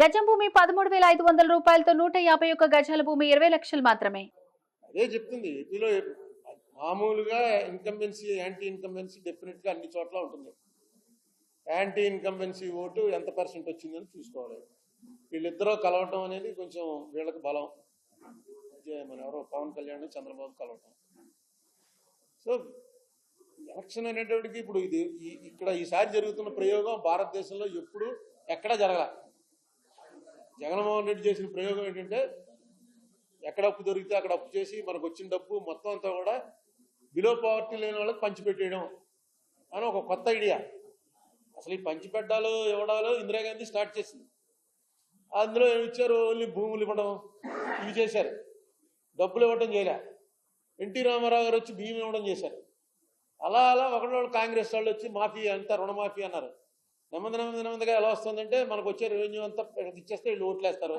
గజం భూమి 13,500 రూపాయలతో 151 గజాల భూమి 20 లక్షలు మాత్రమే. అదే చెప్తుంది ఏపీలో మామూలుగా ఇన్కంబెన్సీ యాంటీ ఇన్కంబెన్సీ డెఫినెట్గా అన్ని చోట్ల ఉంటుంది. యాంటీ ఇన్కంబెన్సీ ఓటు ఎంత పర్సెంట్ వచ్చిందని చూసుకోవాలి. వీళ్ళిద్దరూ కలవటం అనేది కొంచెం వీళ్ళకి బలం. మన ఎవరో పవన్ కళ్యాణ్ చంద్రబాబు కలవటం. సో ఎలక్షన్ అనేటప్పటికి ఇప్పుడు ఇది ఇక్కడ ఈసారి జరుగుతున్న ప్రయోగం భారతదేశంలో ఎప్పుడు ఎక్కడా జరగల. జగన్మోహన్ రెడ్డి చేసిన ప్రయోగం ఏంటంటే ఎక్కడ అప్పు దొరికితే అక్కడ అప్పు చేసి మనకు వచ్చిన డబ్బు మొత్తం అంతా కూడా బిలో పవర్టీ లేని వాళ్ళకి పంచిపెట్టేయడం అని ఒక కొత్త ఐడియా. అసలు ఈ పంచిపెట్టాలు ఇవ్వడాలు ఇందిరాగాంధీ స్టార్ట్ చేసింది. అందులో ఏమి ఇచ్చారు? ఓన్లీ భూములు ఇవ్వడం ఇవి చేశారు, డబ్బులు ఇవ్వడం చేయలే. ఎన్టీ రామారావు గారు వచ్చి బియ్యం ఇవ్వడం చేశారు. అలా అలా ఒకళ్ళు కాంగ్రెస్ వాళ్ళు వచ్చి మాఫీ అంతా రుణమాఫీ అన్నారు. నెమ్మదిగా ఎలా వస్తుందంటే మనకు వచ్చే రెవెన్యూ అంతా ఇచ్చేస్తే వీళ్ళు ఓట్లేస్తారు.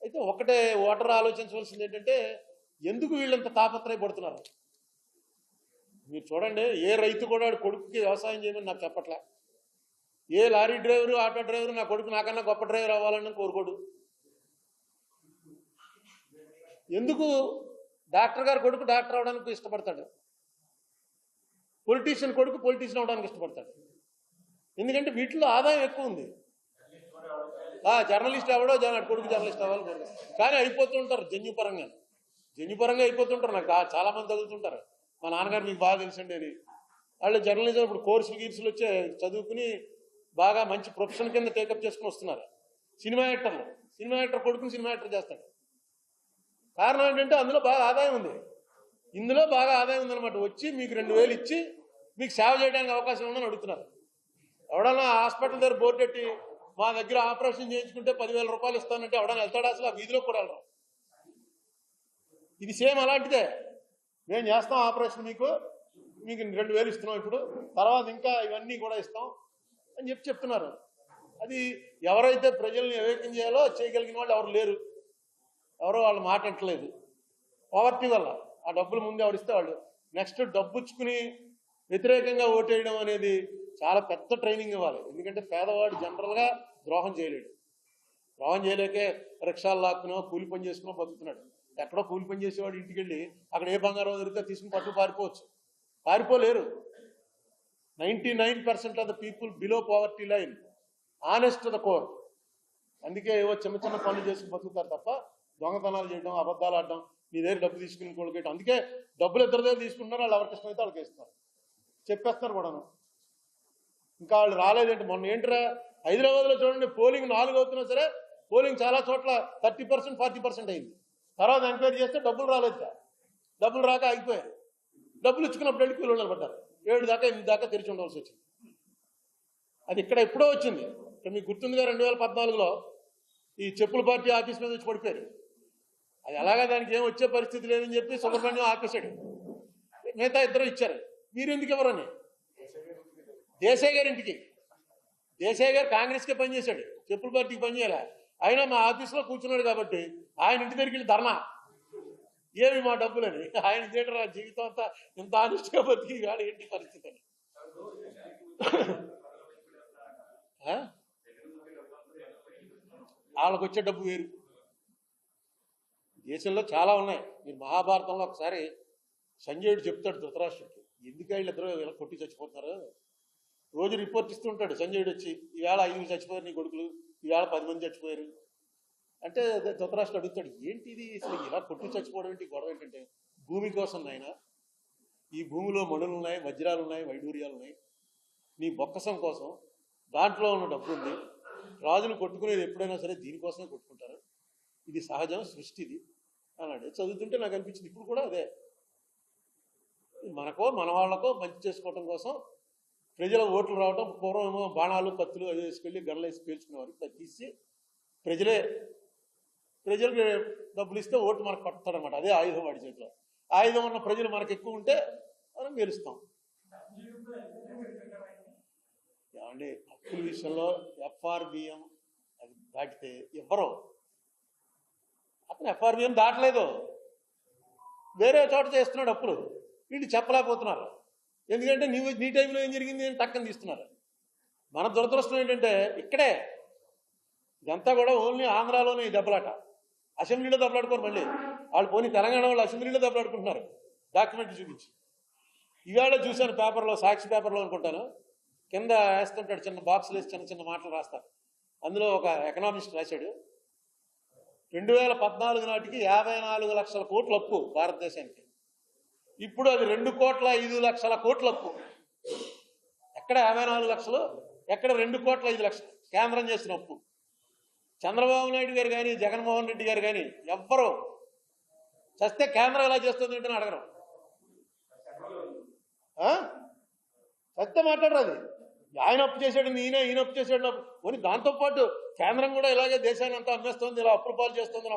అయితే ఒకటే ఓటర్ ఆలోచించవలసింది ఏంటంటే ఎందుకు వీళ్ళంత తాపత్రయపడుతున్నారు? మీరు చూడండి, ఏ రైతు కూడా కొడుకుకి వ్యవసాయం చేయమని నాకు చెప్పట్లే. ఏ లారీ డ్రైవరు ఆటో డ్రైవరు నా కొడుకు నాకన్నా గొప్ప డ్రైవర్ అవ్వాలని కోరుకోడు. ఎందుకు డాక్టర్ గారు కొడుకు డాక్టర్ అవడానికి ఇష్టపడతాడు, పొలిటీషియన్ కొడుకు పొలిటీషియన్ అవడానికి ఇష్టపడతాడు. ఎందుకంటే వీటిలో ఆదాయం ఎక్కువ ఉంది. జర్నలిస్ట్ ఎవడో కొడుకు జర్నలిస్ట్ అవ్వాలని కోరుకు, కానీ అయిపోతుంటారు జన్యుపరంగా అయిపోతుంటారు. నాకు చాలా మంది తగులుతుంటారు. మా నాన్నగారు మీకు బాగా తెలుసండి అని. వాళ్ళు జర్నలిజం ఇప్పుడు కోర్సులు వచ్చే చదువుకుని బాగా మంచి ప్రొఫెషన్ కింద టేకప్ చేసుకుని వస్తున్నారు. సినిమా యాక్టర్ కొడుకుని సినిమా యాక్టర్ చేస్తాడు. కారణం ఏంటంటే అందులో బాగా ఆదాయం ఉంది. ఇందులో బాగా ఆదాయం ఉందన్నమాట. వచ్చి మీకు 2,000 ఇచ్చి మీకు సేవ చేయడానికి అవకాశం ఉందని అడుగుతున్నారు. ఎవడన్నా హాస్పిటల్ దగ్గర బోర్డు పెట్టి మా దగ్గర ఆపరేషన్ చేయించుకుంటే 10,000 రూపాయలు ఇస్తానంటే ఎవడన్నా వెళ్తాడా? అసలు ఆ వీధిలో కూడా వెళ్ళరు. ఇది సేమ్ అలాంటిదే. మేము చేస్తాం ఆపరేషన్, మీకు 2,000 ఇస్తున్నాం, ఇప్పుడు తర్వాత ఇంకా ఇవన్నీ కూడా ఇస్తాం అని చెప్తున్నారు. అది ఎవరైతే ప్రజల్ని వివేకం చేయాలో చేయగలిగిన వాళ్ళు ఎవరు లేరు. ఎవరో వాళ్ళ మాట అంటలేదు. పవర్టీ వల్ల ఆ డబ్బులు ముందు ఎవరిస్తే వాళ్ళు నెక్స్ట్ డబ్బుచ్చుకుని వ్యతిరేకంగా ఓటేయడం అనేది చాలా పెద్ద ట్రైనింగ్ ఇవ్వాలి. ఎందుకంటే పేదవాడు జనరల్గా ద్రోహం చేయలేకే రిక్షాలు లాక్కునో కూలి పని చేసుకునో బతుకుతున్నాడు. ఎక్కడో కూలి పని చేసేవాడు ఇంటికి వెళ్ళి అక్కడ ఏ బంగారం దొరికితే తీసుకుని పట్టు పారిపోవచ్చు. పారిపోలేరు. 99% of the people below poverty line, honest the core. అందుకే ఏవో చిన్న పనులు చేసుకుని బతుకుతారు తప్ప దొంగతనాలు చేయడం, అబద్ధాలు ఆడడం, నీ దగ్గర డబ్బు తీసుకుని కొడుకేయడం. అందుకే డబ్బులు ఇద్దరి దగ్గర తీసుకుంటున్నారు. వాళ్ళు ఎవరికి ఇష్టమైతే వాళ్ళకి ఇస్తారు, చెప్పేస్తున్నారు కూడాను. ఇంకా వాళ్ళు రాలేదంటే మొన్న ఏంట్రా హైదరాబాద్లో చూడండి, పోలింగ్ 4 అవుతున్నా సరే పోలింగ్ చాలా చోట్ల 30%, 40% అయింది. తర్వాత ఎంక్వైరీ చేస్తే డబ్బులు రాలేదు. డబ్బులు రాక ఆగిపోయారు. డబ్బులు ఇచ్చుకున్నప్పుడు వెళ్ళి కూలీలు పడ్డారు. 7 దాకా 8 దాకా తెరిచి ఉండవలసి వచ్చింది. అది ఇక్కడ ఎప్పుడో వచ్చింది. ఇక్కడ మీకు గుర్తుందిగా 2014లో ఈ చెప్పుల పార్టీ ఆఫీస్ మీద వచ్చి పడిపోయారు. అది అలాగా దానికి ఏం వచ్చే పరిస్థితి లేదని చెప్పి సుబ్రహ్మణ్యం ఆపేశాడు. మిగతా ఇద్దరు ఇచ్చారు. మీరు ఎందుకు ఎవరని దేశాయ్ గారు కాంగ్రెస్కే పనిచేశాడు, చెప్పుల పార్టీకి పనిచేయాలి. అయినా మా ఆఫీస్లో కూర్చున్నాడు కాబట్టి ఆయన ఇంటి దగ్గరికి వెళ్ళి ధర్నా, ఏమి మా డబ్బులని. ఆయన థియేటర్ జీవితం అంతా ఇంత ఆనిస్ట్గా బతికి కానీ ఏంటి పరిస్థితి అని. వాళ్ళకు వచ్చే డబ్బు వేరు. దేశంలో చాలా ఉన్నాయి. మీరు మహాభారతంలో ఒకసారి సంజయుడు చెప్తాడు ధృతరాష్ట్రుడికి, ఎందుకు వీళ్ళిద్దరూ ఇలా కొట్టి చచ్చిపోతున్నారు. రోజు రిపోర్ట్ ఇస్తుంటాడు సంజయుడు వచ్చి, ఈవేళ 5 చచ్చిపోయారు నీ కొడుకులు, ఈవేళ 10 మంది చచ్చిపోయారు అంటే. ధృతరాష్ట్రుడు అడుగుతాడు, ఏంటి ఇది అసలు ఇలా కొట్టి చచ్చిపోవడం ఏంటి, గొడవ ఏంటంటే, భూమి కోసం నాయన, ఈ భూమిలో మణులు ఉన్నాయి, వజ్రాలు ఉన్నాయి, వైడూర్యాలు ఉన్నాయి, నీ బొక్కసం కోసం దాంట్లో ఉన్న డబ్బు ఉంది. రాజులు కొట్టుకునేది ఎప్పుడైనా సరే దీనికోసమే కొట్టుకుంటారు, ఇది సహజం, సృష్టిది అన్నాడు. చదువుతుంటే నాకు అనిపించింది ఇప్పుడు కూడా అదే. మనకో మన వాళ్ళకో మంచి చేసుకోవటం కోసం ప్రజల ఓట్లు రావటం. పూర్వం ఏమో బాణాలు కత్తులు అది వేసుకెళ్ళి గడలు వేసి పేల్చుకునేవారు. తగ్గిస్తే ప్రజలకు డబ్బులు ఇస్తే ఓటు మనకు పట్టుతాడనమాట. అదే ఆయుధం వాడి చేతిలో. ఆయుధం ఉన్న ప్రజలు మనకు ఎక్కువ ఉంటే మనం గెలుస్తాం. ఏమండి అప్పుల విషయంలో FRBM అది దాటితే ఇవ్వరు. అతను FRBM దాటలేదు, వేరే చోట చేస్తున్నాడు అప్పులు. వీళ్ళు చెప్పలేకపోతున్నారు. ఎందుకంటే నీ టైంలో ఏం జరిగింది అని టక్కని తీస్తున్నారు. మన దురదృష్టం ఏంటంటే ఇక్కడే ఇదంతా కూడా ఓన్లీ ఆంధ్రాలోనే ఈ దెబ్బలాట. అసెంబ్లీలో దెబ్బలాడుకోరు మళ్ళీ వాళ్ళు. పోనీ తెలంగాణ వాళ్ళు అసెంబ్లీలో దెబ్బలాడుకుంటున్నారు డాక్యుమెంట్ చూపించి. ఇవాళ చూశాను పేపర్లో, సాక్షి పేపర్లో అనుకుంటాను, కింద వేస్తుంటాడు చిన్న బాక్సులు వేసి చిన్న చిన్న మాటలు రాస్తారు. అందులో ఒక ఎకనామిస్ట్ రాశాడు, 2014 నాటికి 54 లక్షల కోట్ల అప్పు భారతదేశానికి. ఇప్పుడు అది 2,05,00,000 కోట్ల అప్పు. ఎక్కడ 54 లక్షలు, ఎక్కడ 2,05,00,000 కేంద్రం చేసిన అప్పు. చంద్రబాబు నాయుడు గారు కానీ జగన్మోహన్ రెడ్డి గారు కానీ ఎవ్వరూ చస్తే కేంద్రం ఎలా చేస్తుంది ఏంటని అడగరు. సత్యం మాట్లాడరు. అది ఆయన అప్పు చేశాడు, ఈయన అప్పు చేశాడు అని. దాంతోపాటు కేంద్రం కూడా ఇలాగే దేశాన్ని అంతా అమ్మేస్తుంది, ఇలా అప్పుల పాలు చేస్తుంది.